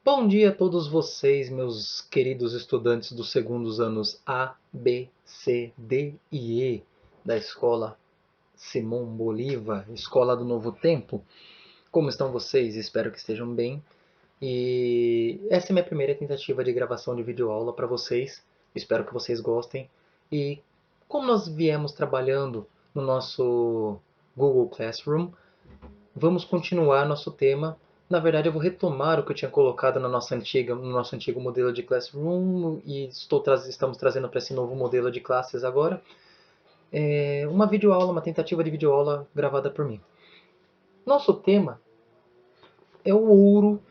Bom dia a todos vocês, meus queridos estudantes dos segundos anos A, B, C, D e E da Escola Simão Bolívar, Escola do Novo Tempo. Como estão vocês? Espero que estejam bem. E essa é minha primeira tentativa de gravação de videoaula para vocês. Espero que vocês gostem. E como nós viemos trabalhando no nosso Google Classroom, vamos continuar nosso tema. Na verdade, eu vou retomar o que eu tinha colocado no nosso antigo modelo de Classroom e estamos trazendo para esse novo modelo de classes agora. Uma videoaula, uma tentativa de videoaula gravada por mim. Nosso tema é o ouro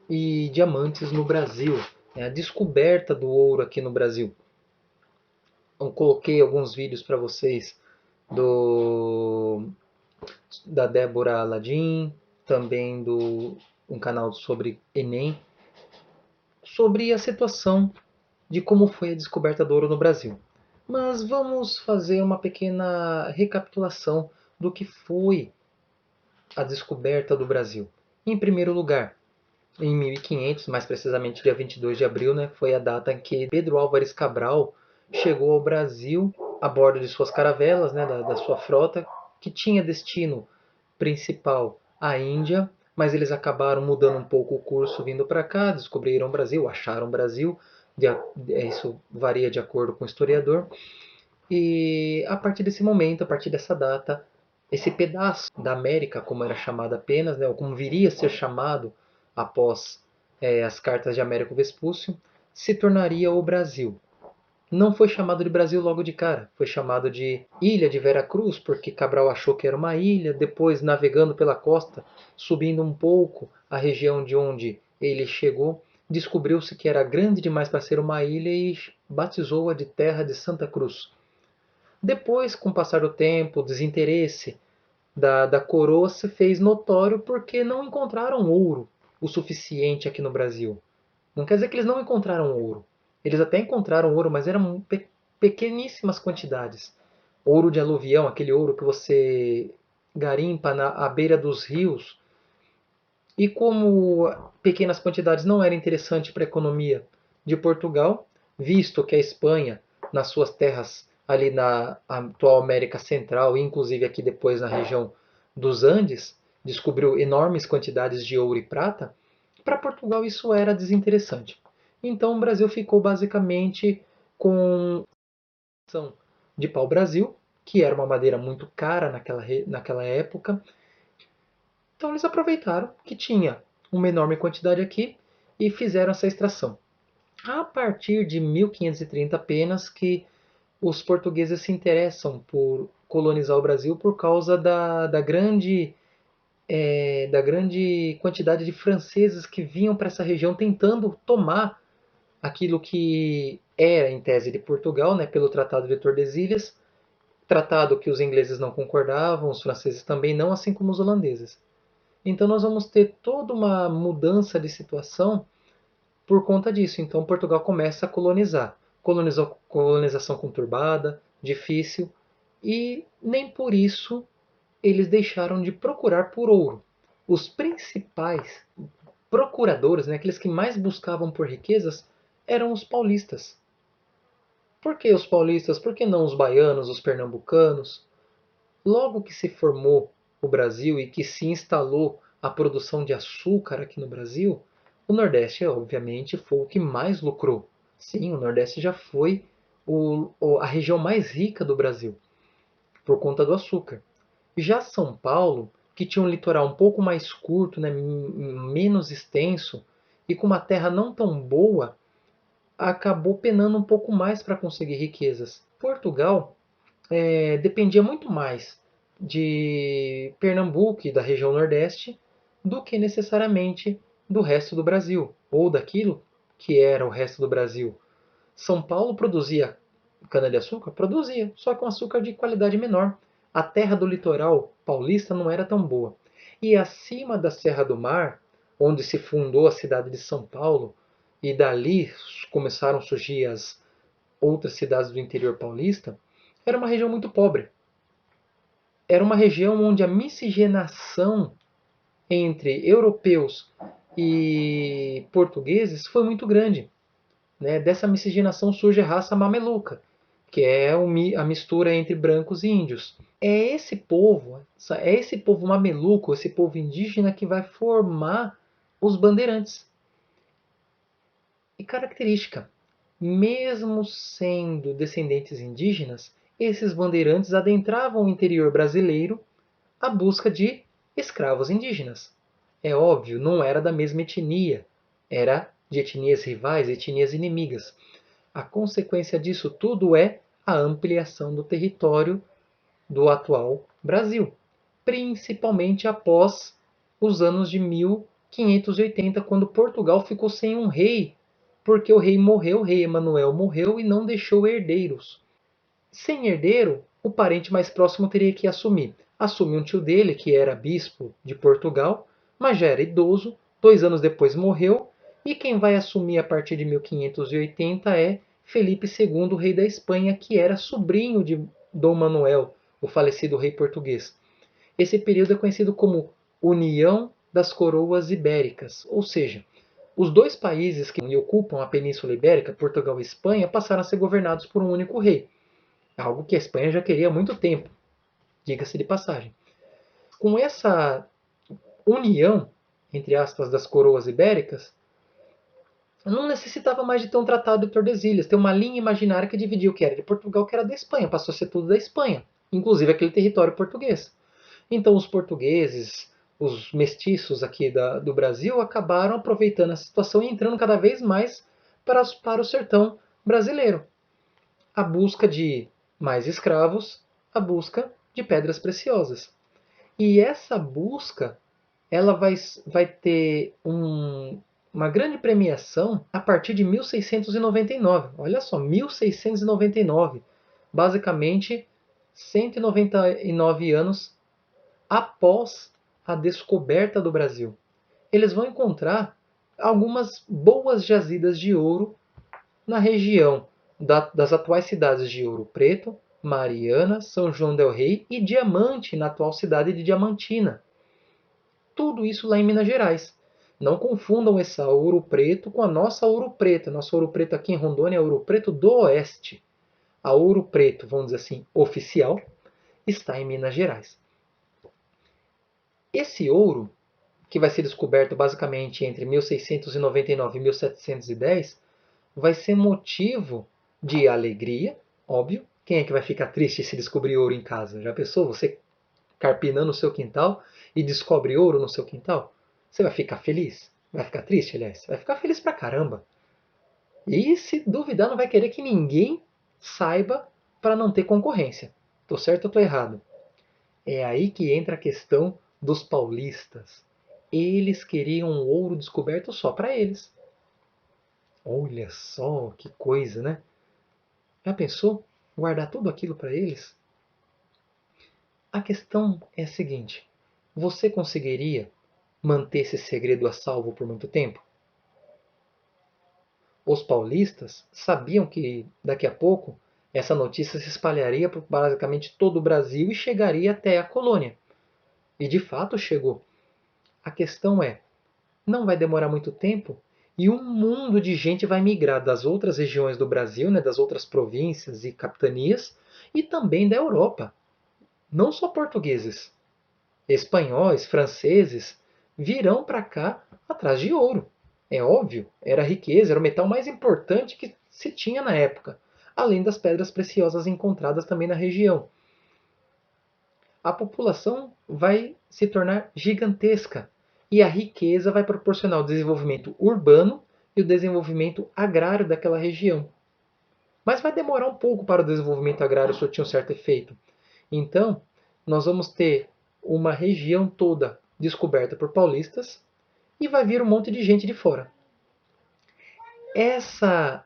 e diamantes no Brasil, a descoberta do ouro aqui no Brasil. Eu coloquei alguns vídeos para vocês do da Débora Aladim, também do um canal sobre Enem, sobre a situação de como foi a descoberta do ouro no Brasil. Mas vamos fazer uma pequena recapitulação do que foi a descoberta do Brasil. Em primeiro lugar, em 1500, mais precisamente dia 22 de abril, né, foi a data em que Pedro Álvares Cabral chegou ao Brasil a bordo de suas caravelas, né, da sua frota, que tinha destino principal à Índia, mas eles acabaram mudando um pouco o curso vindo para cá, descobriram o Brasil, acharam o Brasil, isso varia de acordo com o historiador, e a partir desse momento, a partir dessa data, esse pedaço da América, como era chamado apenas, né, ou como viria a ser chamado após as cartas de Américo Vespúcio, se tornaria o Brasil. Não foi chamado de Brasil logo de cara, foi chamado de Ilha de Veracruz, porque Cabral achou que era uma ilha, depois navegando pela costa, subindo um pouco a região de onde ele chegou, descobriu-se que era grande demais para ser uma ilha e batizou-a de Terra de Santa Cruz. Depois, com o passar do tempo, o desinteresse da coroa se fez notório porque não encontraram ouro o suficiente aqui no Brasil. Não quer dizer que eles não encontraram ouro. Eles até encontraram ouro, mas eram pequeníssimas quantidades. Ouro de aluvião, aquele ouro que você garimpa à beira dos rios. E como pequenas quantidades não eram interessantes para a economia de Portugal, visto que a Espanha, nas suas terras ali na atual América Central, e inclusive aqui depois na região dos Andes, descobriu enormes quantidades de ouro e prata, para Portugal isso era desinteressante. Então o Brasil ficou basicamente com a de pau-brasil, que era uma madeira muito cara naquela época. Então eles aproveitaram que tinha uma enorme quantidade aqui e fizeram essa extração. A partir de 1530 apenas que os portugueses se interessam por colonizar o Brasil por causa da grande quantidade de franceses que vinham para essa região tentando tomar aquilo que era em tese de Portugal, né, pelo Tratado de Tordesilhas, tratado que os ingleses não concordavam, os franceses também não, assim como os holandeses. Então nós vamos ter toda uma mudança de situação por conta disso. Então Portugal começa a colonizar. Colonização conturbada, difícil, e nem por isso eles deixaram de procurar por ouro. Os principais procuradores, né, aqueles que mais buscavam por riquezas, eram os paulistas. Por que os paulistas? Por que não os baianos, os pernambucanos? Logo que se formou o Brasil e que se instalou a produção de açúcar aqui no Brasil, o Nordeste, obviamente, foi o que mais lucrou. Sim, o Nordeste já foi a região mais rica do Brasil, por conta do açúcar. Já São Paulo, que tinha um litoral um pouco mais curto, né, menos extenso, e com uma terra não tão boa, acabou penando um pouco mais para conseguir riquezas. Portugal dependia muito mais de Pernambuco e da região Nordeste do que necessariamente do resto do Brasil, ou daquilo que era o resto do Brasil. São Paulo produzia cana-de-açúcar? Produzia, só com açúcar de qualidade menor. A terra do litoral paulista não era tão boa. E acima da Serra do Mar, onde se fundou a cidade de São Paulo, e dali começaram a surgir as outras cidades do interior paulista, era uma região muito pobre. Era uma região onde a miscigenação entre europeus e portugueses foi muito grande, né? Dessa miscigenação surge a raça mameluca, que é a mistura entre brancos e índios. É esse povo mameluco, esse povo indígena que vai formar os bandeirantes. E característica, mesmo sendo descendentes indígenas, esses bandeirantes adentravam o interior brasileiro à busca de escravos indígenas. É óbvio, não era da mesma etnia, era de etnias rivais, etnias inimigas. A consequência disso tudo é a ampliação do território do atual Brasil, principalmente após os anos de 1580, quando Portugal ficou sem um rei, porque o rei morreu, o rei Emanuel morreu e não deixou herdeiros. Sem herdeiro, o parente mais próximo teria que assumir. Assume um tio dele, que era bispo de Portugal, mas já era idoso, 2 anos depois morreu, e quem vai assumir a partir de 1580 é Felipe II, rei da Espanha, que era sobrinho de Dom Manuel, o falecido rei português. Esse período é conhecido como União das Coroas Ibéricas, ou seja, os dois países que ocupam a Península Ibérica, Portugal e Espanha, passaram a ser governados por um único rei. Algo que a Espanha já queria há muito tempo, diga-se de passagem. Com essa união, entre aspas, das coroas ibéricas, não necessitava mais de ter um tratado de Tordesilhas, ter uma linha imaginária que dividia o que era de Portugal, o que era da Espanha, passou a ser tudo da Espanha, inclusive aquele território português. Então os portugueses, os mestiços aqui do Brasil, acabaram aproveitando a situação e entrando cada vez mais para o sertão brasileiro. A busca de mais escravos, a busca de pedras preciosas. E essa busca ela vai ter uma grande premiação a partir de 1699. Olha só, 1699. Basicamente, 199 anos após a descoberta do Brasil. Eles vão encontrar algumas boas jazidas de ouro na região das atuais cidades de Ouro Preto, Mariana, São João del Rei e Diamante, na atual cidade de Diamantina. Tudo isso lá em Minas Gerais. Não confundam essa Ouro Preto com a nossa Ouro Preto. Nossa Ouro Preto aqui em Rondônia é Ouro Preto do Oeste. A Ouro Preto, vamos dizer assim, oficial, está em Minas Gerais. Esse ouro, que vai ser descoberto basicamente entre 1699 e 1710, vai ser motivo de alegria, óbvio. Quem é que vai ficar triste se descobrir ouro em casa? Já pensou você carpinando o seu quintal e descobre ouro no seu quintal? Você vai ficar feliz? Vai ficar triste, aliás? Vai ficar feliz pra caramba. E se duvidar, não vai querer que ninguém saiba para não ter concorrência. Tô certo ou tô errado? É aí que entra a questão dos paulistas. Eles queriam um ouro descoberto só para eles. Olha só que coisa, né? Já pensou? Guardar tudo aquilo para eles? A questão é a seguinte: você conseguiria manter esse segredo a salvo por muito tempo? Os paulistas sabiam que daqui a pouco essa notícia se espalharia por basicamente todo o Brasil e chegaria até a colônia. E de fato chegou. A questão é, não vai demorar muito tempo e um mundo de gente vai migrar das outras regiões do Brasil, né, das outras províncias e capitanias, e também da Europa. Não só portugueses, espanhóis, franceses virão para cá atrás de ouro. É óbvio, era a riqueza, era o metal mais importante que se tinha na época, além das pedras preciosas encontradas também na região. A população vai se tornar gigantesca e a riqueza vai proporcionar o desenvolvimento urbano e o desenvolvimento agrário daquela região. Mas vai demorar um pouco para o desenvolvimento agrário surtir um certo efeito. Então, nós vamos ter uma região toda descoberta por paulistas e vai vir um monte de gente de fora. Essa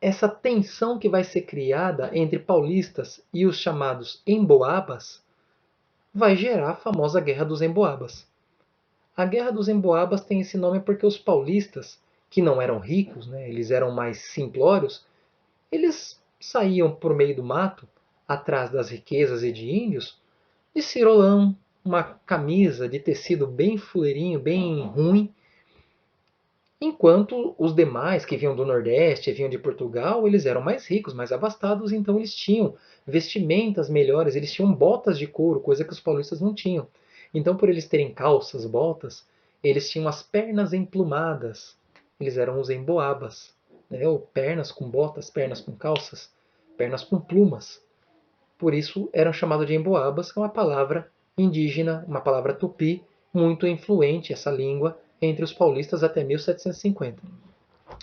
essa tensão que vai ser criada entre paulistas e os chamados emboabas vai gerar a famosa Guerra dos Emboabas. A Guerra dos Emboabas tem esse nome porque os paulistas, que não eram ricos, né, eles eram mais simplórios, eles saíam por meio do mato, atrás das riquezas e de índios, de cirolão, uma camisa de tecido bem fuleirinho, bem ruim, enquanto os demais que vinham do Nordeste, vinham de Portugal, eles eram mais ricos, mais abastados, então eles tinham vestimentas melhores, eles tinham botas de couro, coisa que os paulistas não tinham. Então, por eles terem calças, botas, eles tinham as pernas emplumadas. Eles eram os emboabas, né? Ou pernas com botas, pernas com calças, pernas com plumas. Por isso eram chamados de emboabas, que é uma palavra indígena, uma palavra tupi, muito influente, essa língua, entre os paulistas até 1750.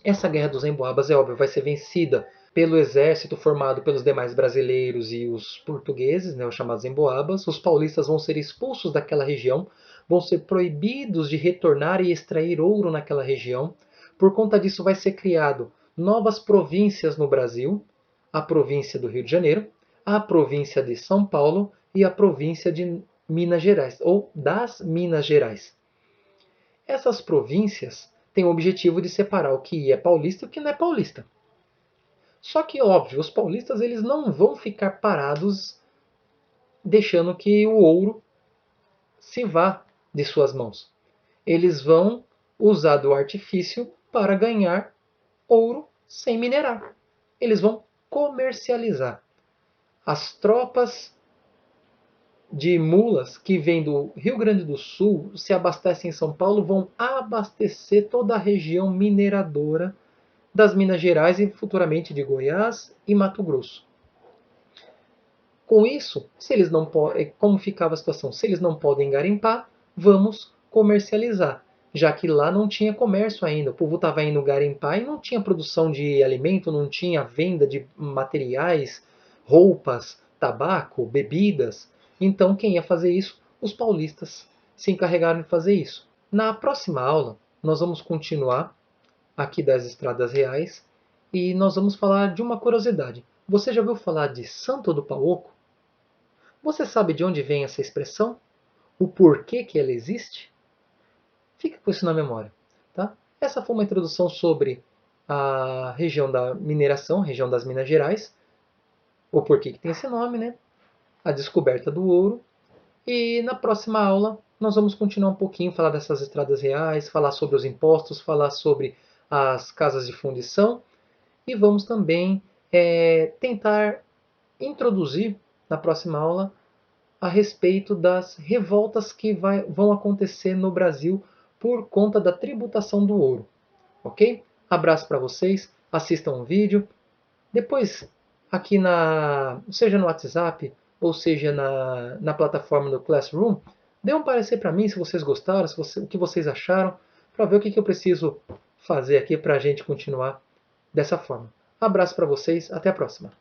Essa guerra dos emboabas, é óbvio, vai ser vencida pelo exército formado pelos demais brasileiros e os portugueses, né, os chamados emboabas. Os paulistas vão ser expulsos daquela região, vão ser proibidos de retornar e extrair ouro naquela região. Por conta disso, vai ser criado novas províncias no Brasil, a província do Rio de Janeiro, a província de São Paulo e a província de Minas Gerais, ou das Minas Gerais. Essas províncias têm o objetivo de separar o que é paulista e o que não é paulista. Só que, óbvio, os paulistas eles não vão ficar parados deixando que o ouro se vá de suas mãos. Eles vão usar do artifício para ganhar ouro sem minerar. Eles vão comercializar. As tropas de mulas que vêm do Rio Grande do Sul, se abastecem em São Paulo, vão abastecer toda a região mineradora das Minas Gerais e futuramente de Goiás e Mato Grosso. Com isso, se eles não como ficava a situação? Se eles não podem garimpar, vamos comercializar, já que lá não tinha comércio ainda. O povo estava indo garimpar e não tinha produção de alimento, não tinha venda de materiais, roupas, tabaco, bebidas. Então, quem ia fazer isso? Os paulistas se encarregaram de fazer isso. Na próxima aula, nós vamos continuar aqui das Estradas Reais e nós vamos falar de uma curiosidade. Você já ouviu falar de Santo do Pauoco? Você sabe de onde vem essa expressão? O porquê que ela existe? Fica com isso na memória. Tá? Essa foi uma introdução sobre a região da mineração, região das Minas Gerais, o porquê que tem esse nome, né? A descoberta do ouro. E na próxima aula nós vamos continuar um pouquinho, falar dessas estradas reais, falar sobre os impostos, falar sobre as casas de fundição e vamos também tentar introduzir na próxima aula a respeito das revoltas que vão acontecer no Brasil por conta da tributação do ouro. Ok? Abraço para vocês, assistam o vídeo. Depois, aqui seja no WhatsApp ou seja na plataforma do Classroom, dê um parecer para mim se vocês gostaram, o que vocês acharam, para ver o que eu preciso fazer aqui para a gente continuar dessa forma. Abraço para vocês, até a próxima.